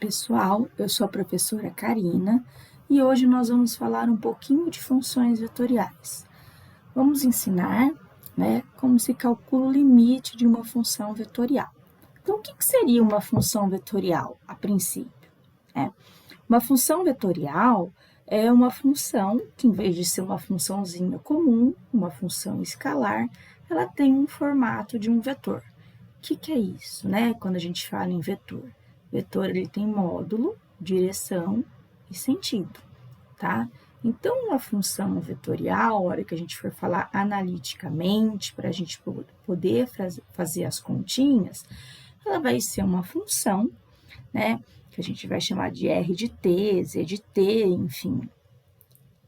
pessoal, eu sou a professora Karina e hoje nós vamos falar um pouquinho de funções vetoriais. Vamos ensinar, como se calcula o limite de uma função vetorial. Então, o que seria uma função vetorial, a princípio? Uma função vetorial é uma função que, em vez de ser uma funçãozinha comum, uma função escalar, ela tem um formato de um vetor. O que é isso, quando a gente fala em vetor? Vetor, ele tem módulo, direção e sentido, tá? Então, uma função vetorial, a hora que a gente for falar analiticamente, para a gente poder fazer as continhas, ela vai ser uma função, que a gente vai chamar de R de t, Z de t, enfim,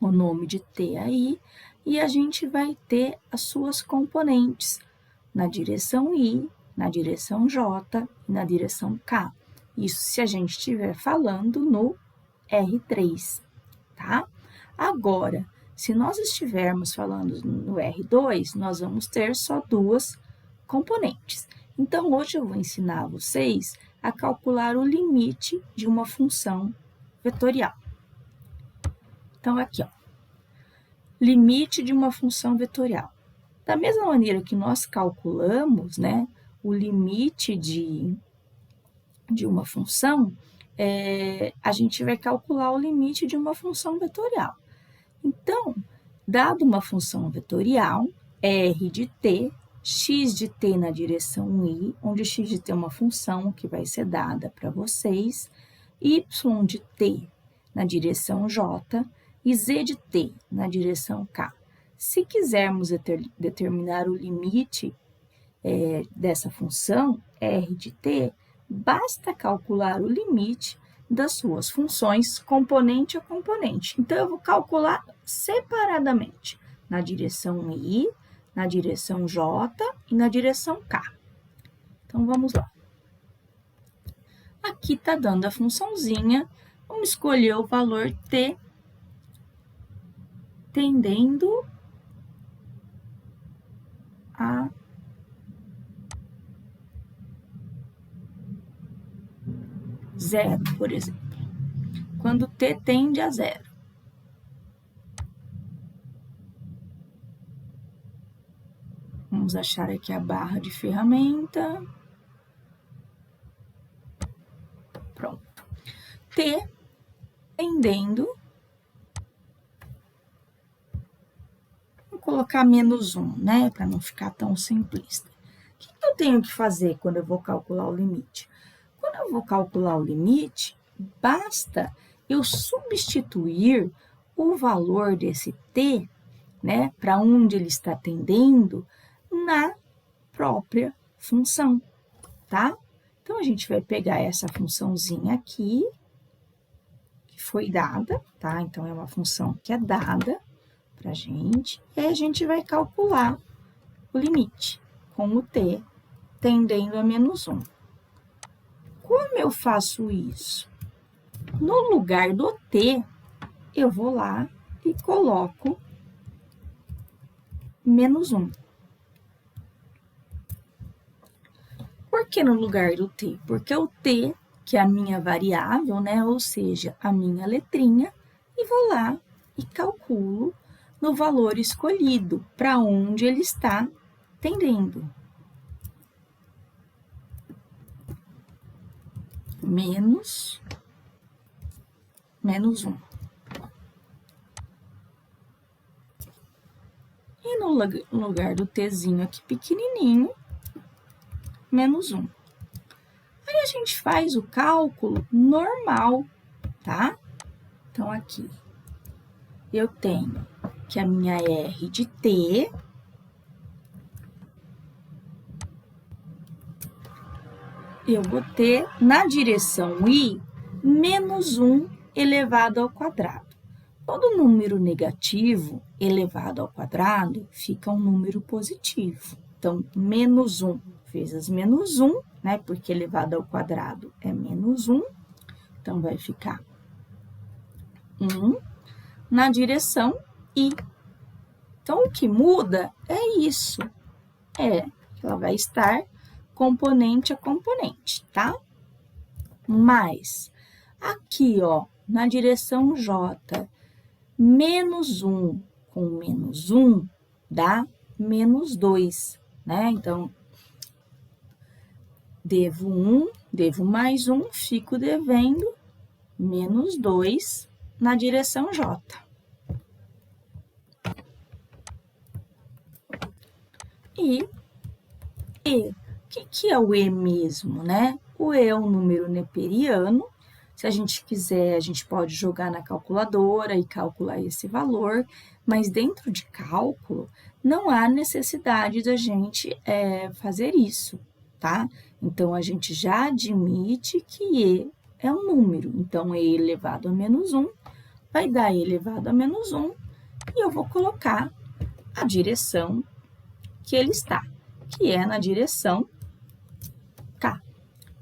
o nome de t aí, e a gente vai ter as suas componentes na direção I, na direção J e na direção K. Isso se a gente estiver falando no R3, tá? Agora, se nós estivermos falando no R2, nós vamos ter só duas componentes. Então, hoje eu vou ensinar vocês a calcular o limite de uma função vetorial. Então, aqui, ó, limite de uma função vetorial. Da mesma maneira que nós calculamos, o limite de uma função, a gente vai calcular o limite de uma função vetorial. Então, dado uma função vetorial, R de t, x de t na direção I, onde x de t é uma função que vai ser dada para vocês, y de t na direção J e z de t na direção K. Se quisermos determinar o limite dessa função, R de t, basta calcular o limite das suas funções componente a componente. Então, eu vou calcular separadamente na direção I, na direção J e na direção K. Então, vamos lá. Aqui está dando a funçãozinha, vamos escolher o valor t tendendo a zero, por exemplo. Quando t tende a zero. Vamos achar aqui a barra de ferramenta. Pronto. T tendendo. Vou colocar menos 1, para não ficar tão simplista. O que eu tenho que fazer quando eu vou calcular o limite? Quando eu vou calcular o limite, basta eu substituir o valor desse t, para onde ele está tendendo, na própria função, tá? Então, a gente vai pegar essa funçãozinha aqui, que foi dada, tá? Então, é uma função que é dada pra gente, e aí a gente vai calcular o limite com o t tendendo a menos 1. Como eu faço isso? No lugar do t, eu vou lá e coloco menos 1. Por que no lugar do t? Porque o t, que é a minha variável, ou seja, a minha letrinha, e vou lá e calculo no valor escolhido, para onde ele está tendendo. Menos 1. E no lugar do tzinho aqui pequenininho, menos 1. Aí a gente faz o cálculo normal, tá? Então, aqui, eu tenho que a minha R de t eu vou ter na direção I menos 1 elevado ao quadrado. Todo número negativo elevado ao quadrado fica um número positivo. Então, menos 1 vezes menos 1, porque elevado ao quadrado é menos 1. Então, vai ficar 1 na direção I. Então, o que muda é isso. Ela vai estar componente a componente, tá? Mas, Aqui, ó, na direção J, menos 1 com menos 1 dá menos 2, né? Então, devo 1, devo mais 1, fico devendo menos 2 na direção J. E E. O que é o E mesmo, né? O E é um número neperiano. Se a gente quiser, a gente pode jogar na calculadora e calcular esse valor, mas dentro de cálculo não há necessidade da gente fazer isso, tá? Então, a gente já admite que E é um número. Então, E elevado a menos 1 vai dar E elevado a menos 1 e eu vou colocar a direção que ele está, que é na direção K.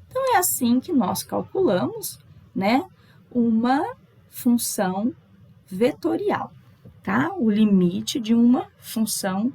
Então, é assim que nós calculamos, né, uma função vetorial, tá? O limite de uma função